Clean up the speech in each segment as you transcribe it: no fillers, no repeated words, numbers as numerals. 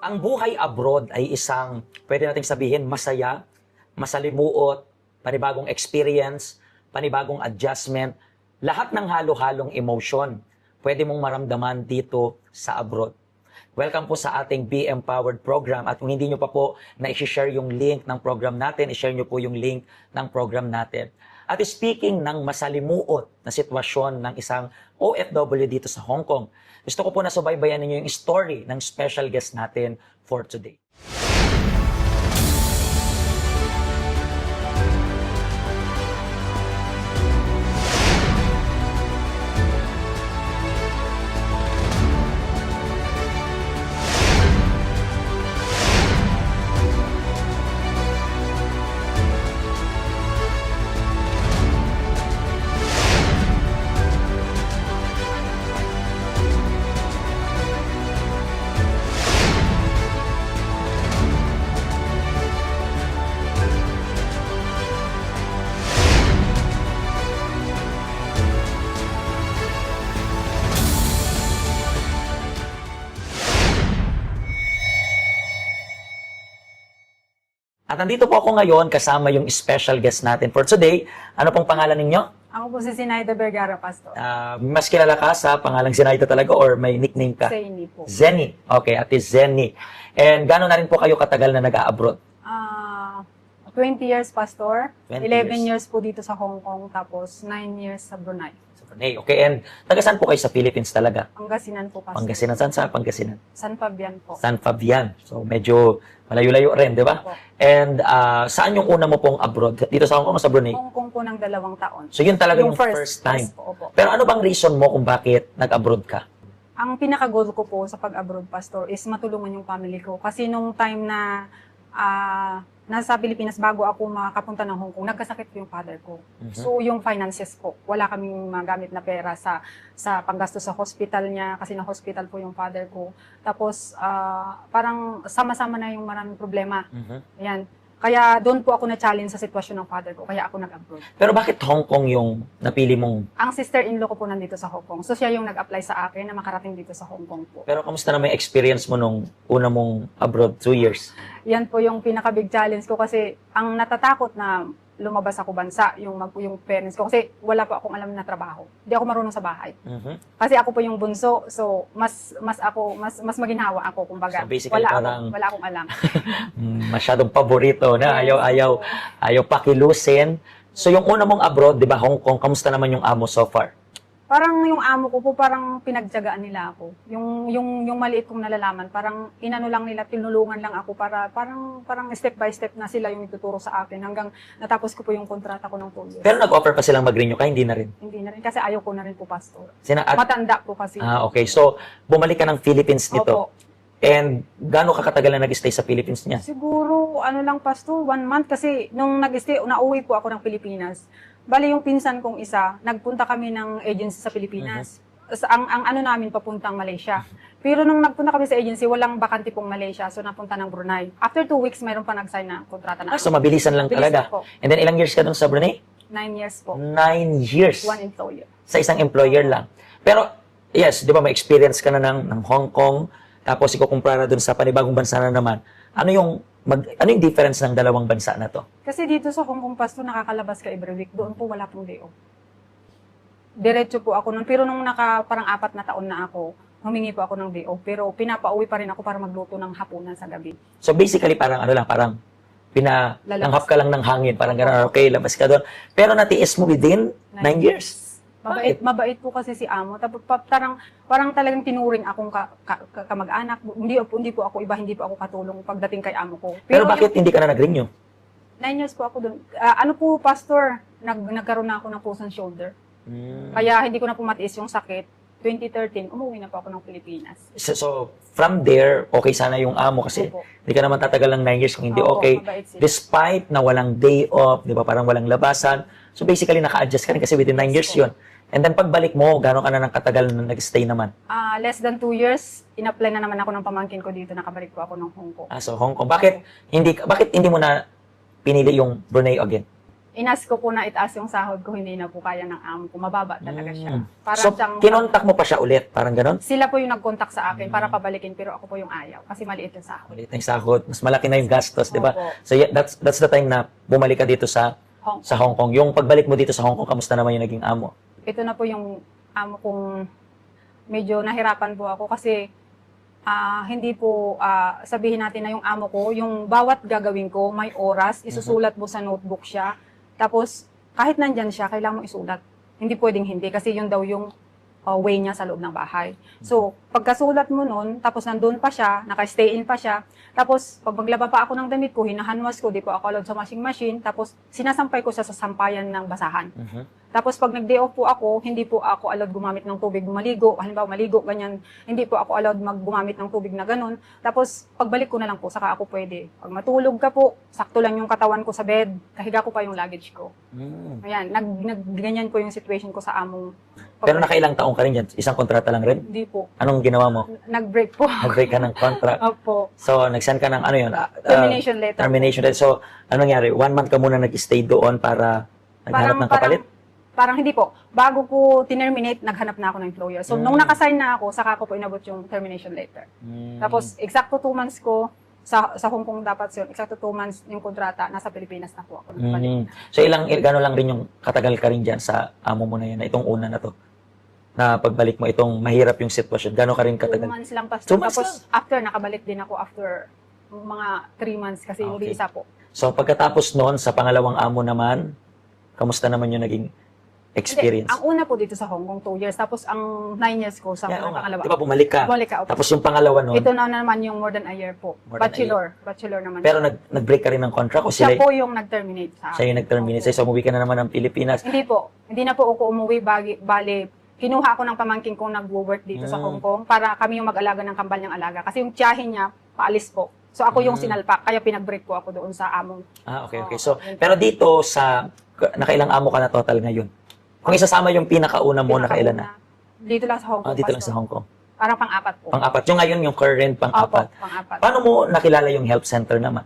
Ang buhay abroad ay isang, pwede nating sabihin, masaya, masalimuot, panibagong experience, panibagong adjustment, lahat ng halo-halong emotion pwede mong maramdaman dito sa abroad. Welcome po sa ating Be Empowered program. At kung hindi nyo pa po na-share yung link ng program natin, i-share nyo po yung link ng program natin. At speaking ng masalimuot na sitwasyon ng isang OFW dito sa Hong Kong, gusto ko po na subaybayan ninyo yung story ng special guest natin for today. At nandito po ako ngayon kasama yung special guest natin for today. Ano pong pangalan ninyo? Ako po si Sinaida Vergara, Pastor. Mas kilala ka sa pangalang Sinaida talaga or may nickname ka? Zeni po. Zeni. Okay, Ate Zeni. And gano'n na rin po kayo katagal na nag-a-abroad? 20 years, Pastor. 20 11 years po dito sa Hong Kong, tapos 9 years sa Brunei. Sa Brunei. Okay, and taga saan po kayo sa Philippines talaga? Pangasinan po, Pastor. Pangasinan. Saan sa Pangasinan? San Fabian po. San Fabian. So medyo malayo-layo rin, di ba? Opo. And saan yung una mo pong abroad? Dito sa Hong Kong o sa Brunei? Hong Kong po ng 2 taon. So yun talaga yung first time. Yes po, opo. Pero ano bang reason mo kung bakit nag-abroad ka? Ang pinaka-goal ko po sa pag-abroad, Pastor, is matulungan yung family ko. Kasi nung time na nasa Pilipinas, bago ako makapunta ng Hong Kong, nagkasakit po yung father ko. Mhm. So, yung finances po, wala kaming magamit na pera sa panggastos sa hospital niya, kasi na-hospital po yung father ko. Tapos, parang sama-sama na yung maraming problema. Yan. Kaya doon po ako na-challenge sa sitwasyon ng father ko, kaya ako nag-abroad. Pero bakit Hong Kong yung napili mong... Ang sister-in-law ko po nandito sa Hong Kong. So, siya yung nag-apply sa akin na makarating dito sa Hong Kong po. Pero kamusta naman yung experience mo nung una mong abroad, 2 years? Yan po yung pinaka-big challenge ko kasi ang natatakot na lumabas ako bansa, yung parents ko. Kasi wala po akong alam na trabaho. Hindi ako marunong sa bahay. Kasi ako po yung bunso, so mas maginhawa ako, kumbaga. So basically parang wala akong alam. masyadong paborito na Yes. ayaw pakilusin. So yung una mong abroad, di ba, Hong Kong, kamusta naman yung amo so far? Parang yung amo ko po, parang pinagtiyagaan nila ako. Yung maliit kong nalalaman, parang inano lang nila, tinulungan lang ako para parang step by step na sila yung ituturo sa akin hanggang natapos ko po yung kontrata ko ng 2 years. Pero nag-offer pa silang mag-renew ka, hindi na rin? Hindi na rin, kasi ayaw ko na rin po, Pastor. At, Matanda po kasi. okay. So, bumalik ka ng Philippines nito. Opo. And gaano ka katagal na nag-stay sa Philippines niya? Siguro, ano lang, Pastor, 1 month kasi nung nag-stay, nauwi po ako ng Pilipinas. Bali yung pinsan kong isa, nagpunta kami ng agency sa Pilipinas. Ang ano namin, papuntang Malaysia. Pero nung nagpunta kami sa agency, walang bakante pong Malaysia, so napunta ng Brunei. After 2 weeks, mayroon pa nag-sign na kontrata na. So mabilisan lang talaga. Po. And then ilang years ka dun sa Brunei? 9 years po. 9 years. 1 employer. Sa isang employer lang. Pero, yes, di ba, may experience ka na ng Hong Kong, tapos ikukumpara dun sa panibagong bansa na naman. Ano yung difference ng dalawang bansa na to? Kasi dito sa Hong Kong, Pastor, nakakalabas ka every week. Doon po wala pong day off. Diretso po ako nun. Pero nung parang 4 na taon na ako, humingi po ako ng day off. Pero pinapauwi pa rin ako para magluto ng hapunan sa gabi. So basically, parang parang pinalanghap ka lang ng hangin. Parang gano'n, okay, labas ka doon. Pero natiis mo within 9 years. Mabait po kasi si Amo. Tapos parang talagang tinuring akong kamag-anak. Hindi po ako iba, hindi po ako katulong pagdating kay Amo ko. Pero bakit hindi ka na nag-renew? 9 years po ako doon. Ano po, Pastor, nagkaroon na ako ng frozen shoulder. Kaya hindi ko na po matiis yung sakit. 2013, umuwi na po ako ng Pilipinas. So, from there, okay sana yung amo kasi Opo. hindi ka naman tatagal ng 9 years kung hindi Opo, okay. mabait sila. Despite na walang day off, di ba, parang walang labasan. So, basically, naka-adjust ka rin kasi within 9 years yun. And then, pagbalik mo, gano'n ka na ng katagal na nag-stay naman? Less than 2 years, in-apply na naman ako ng pamangkin ko dito, nakabalik po ako ng Hong Kong. So, Hong Kong. Bakit hindi mo na pinili yung Brunei again? inas ko po na itaas yung sahod ko, hindi na po kaya ng amo ko. Mababa talaga siya. Parang So, siyang, kinontak mo pa siya ulit, parang ganon? sila po yung nag-contact sa akin para pabalikin, pero ako po yung ayaw kasi maliit yung sahod. Ulit yung sahod, mas malaki na yung gastos, di ba? Opo. So, yeah, that's the time na bumalik ka dito sa Hong sa Hong Kong. Yung pagbalik mo dito sa Hong Kong, kamusta naman yung naging amo? Ito na po yung amo kong medyo nahirapan po ako kasi hindi po sabihin natin na yung amo ko, yung bawat gagawin ko, may oras, isusulat mo sa notebook siya. Tapos, kahit nandyan siya, kailangan mo isulat. Hindi pwedeng hindi kasi yun daw yung way niya sa loob ng bahay. So, pagkasulat mo nun, tapos nandun pa siya, naka-stay in pa siya, tapos pag maglaba pa ako ng damit ko, hinahanwas ko, di po ako allowed sa washing machine, tapos sinasampay ko siya sa sampayan ng basahan. Tapos pag nag-day off po ako, hindi po ako allowed gumamit ng tubig maligo. Halimbawa, maligo, ganyan. Hindi po ako allowed gumamit ng tubig na ganun. Tapos pagbalik ko na lang po, saka ako pwede. Pag matulog ka po, sakto lang yung katawan ko sa bed. Kahiga ko pa yung luggage ko. Ayan, ganyan po yung situation ko sa among. Pero nakailang taong ka rin dyan? Isang kontrata lang rin? Hindi po. Anong ginawa mo? Nag-break po. Nag-break ka ng contract? Opo. So, nag-send ka ng ano yun? Termination letter. Termination letter. So, anong nangyari? 1 month ka muna nag-stay doon para naghanap ng kapalit? Parang hindi po. Bago ko tinerminate, naghanap na ako ng employer. So, nung nakasign na ako, saka ko po inabot yung termination letter. Tapos, exacto 2 months ko, sa Hong Kong dapat yun, exacto 2 months yung kontrata, nasa Pilipinas na po ako. So, gano'n lang rin yung katagal ka rin dyan sa amo mo na yan, na itong una na to? Na pagbalik mo, itong mahirap yung sitwasyon. Gano'n ka rin 2 katagal? months lang pa. 2 months Tapos, after, nakabalik din ako after mga 3 months kasi yung Okay. visa po. So, pagkatapos noon, sa pangalawang amo naman, kamusta naman yung naging experience? Hindi, ang una po dito sa Hong Kong, 2 years. Tapos, ang 9 years ko sa Oo nga. pangalawa. Di ba bumalik ka? Bumalik ka, opo. Tapos yung pangalawa noon, Ito na naman yung more than a year po. More than a Bachelor. Bachelor naman. pero nag-break ka rin ng contract o siya sila, po yung nag-terminate sa siya yung nag-terminate Opo. sa'yo? So, umuwi ka na naman ng Pilipinas. Hindi po. Hindi na po ako umuwi. Bali, kinuha ako ng pamangkin kong nag-work dito sa Hong Kong para kami yung mag-alaga ng kambal niyang alaga. Kasi yung tiyahin niya, paalis po. So ako yung sinalpak, kaya pinag-break po ako doon sa among. Okay. So, pero dito nakailang amo ka na total ngayon? Kung isasama yung pinakauna mo, nakailan na? Dito lang sa Hong Kong. Dito lang sa Hong Kong. Parang pang-apat po. Pang-apat. Yung ngayon, yung current pang-apat. Opo, pang-apat. Paano mo nakilala yung help center naman?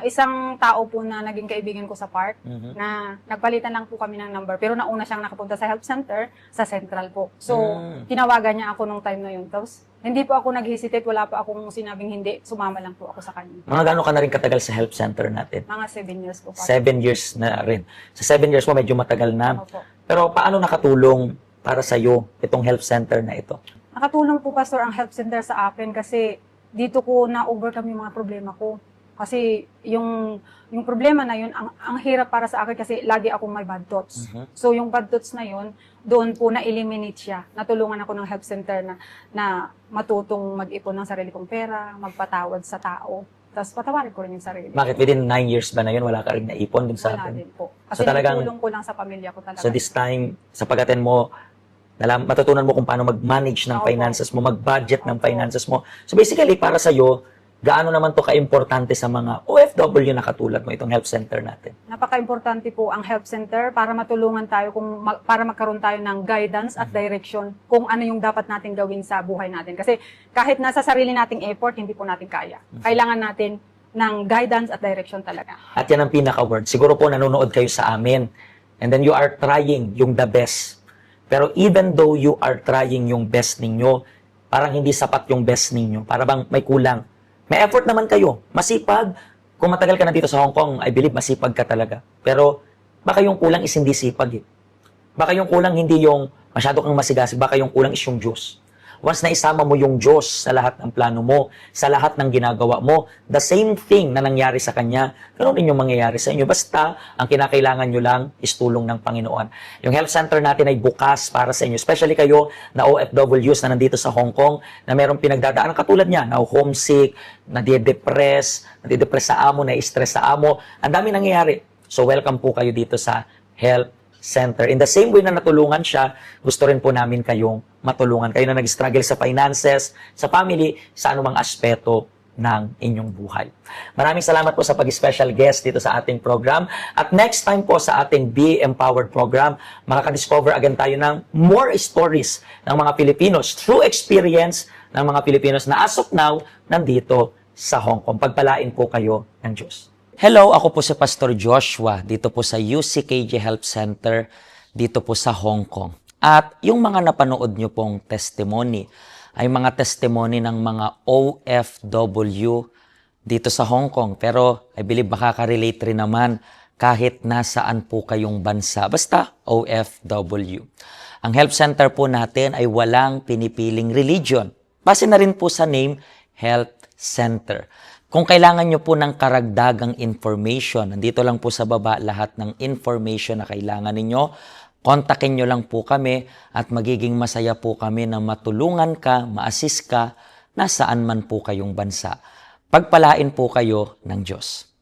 Isang tao po na naging kaibigan ko sa park, na nagpalitan lang po kami ng number, pero nauna siyang nakapunta sa help center, sa Central po. So, tinawagan niya ako nung time na yun. Tapos, hindi po ako nag-hesitate, wala pa akong sinabing hindi, sumama lang po ako sa kanya. Mga gano'n ka na rin katagal sa help center natin? Mga 7 years po. 7 years na rin. Sa 7 years mo, medyo matagal na. Opo. Pero paano nakatulong para sa'yo itong help center na ito? Nakatulong po, Pastor, ang help center sa akin kasi dito ko na-overcome yung mga problema ko. Kasi yung problema na yun, ang hirap para sa akin kasi lagi akong may bad thoughts. So yung bad thoughts na yun, doon po na-eliminate siya. Natulungan ako ng help center na matutong mag-ipon ng sarili kong pera, magpatawad sa tao. Tapos patawarin ko rin yung sarili. Bakit? Within 9 years ba na yun, wala ka rin naipon dun sa Wala atin? din po. So Kasi talagang- natulong ko lang sa pamilya ko talaga. So this time, sa pag-attend mo, matutunan mo kung paano mag-manage ng Opo. finances mo, mag-budget ng Opo. finances mo. So basically, para sa'yo, gaano naman to ka-importante sa mga OFW na katulad mo, itong help center natin? Napaka-importante po ang help center para matulungan tayo, para magkaroon tayo ng guidance at direction kung ano yung dapat natin gawin sa buhay natin. Kasi kahit nasa sarili nating effort, hindi po natin kaya. Kailangan natin ng guidance at direction talaga. At yan ang pinaka-word. Siguro po nanonood kayo sa amin. And then you are trying yung the best. Pero even though you are trying yung best ninyo, parang hindi sapat yung best ninyo. Para bang may kulang. May effort naman kayo. Masipag. Kung matagal ka na dito sa Hong Kong, I believe masipag ka talaga. Pero baka yung kulang is hindi sipag eh. Baka yung kulang hindi yung masyado kang masigasig. Baka yung kulang is yung Diyos. Once na isama mo yung Diyos sa lahat ng plano mo, sa lahat ng ginagawa mo, the same thing na nangyari sa Kanya, ganoon din yung mangyayari sa inyo. Basta, ang kinakailangan nyo lang is tulong ng Panginoon. Yung health center natin ay bukas para sa inyo. Especially kayo na OFWs na nandito sa Hong Kong, na merong pinagdadaanan katulad niya, na homesick, nadidepress sa amo, na-stress sa amo. Ang dami nangyayari. So, welcome po kayo dito sa health center. In the same way na natulungan siya, gusto rin po namin kayong matulungan. Kayo na nag-struggle sa finances, sa family, sa anumang aspeto ng inyong buhay. Maraming salamat po sa pag-special guest dito sa ating program. At next time po sa ating Be Empowered program, makaka-discover again tayo ng more stories ng mga Pilipinos, true experience ng mga Pilipinos na as of now, nandito sa Hong Kong. Pagpalain po kayo ng Diyos. Hello, ako po si Pastor Joshua dito po sa UCKJ Health Center dito po sa Hong Kong. At yung mga napanood nyo pong testimony ay mga testimony ng mga OFW dito sa Hong Kong. Pero I believe makaka-relate rin naman kahit nasaan po kayong bansa. Basta OFW. Ang health center po natin ay walang pinipiling religion. Base na rin po sa name, Health Center. Kung kailangan nyo po ng karagdagang information, nandito lang po sa baba lahat ng information na kailangan ninyo. Kontakin nyo lang po kami at magiging masaya po kami na matulungan ka, ma-assist ka, nasaan man po kayong bansa. Pagpalain po kayo ng Diyos.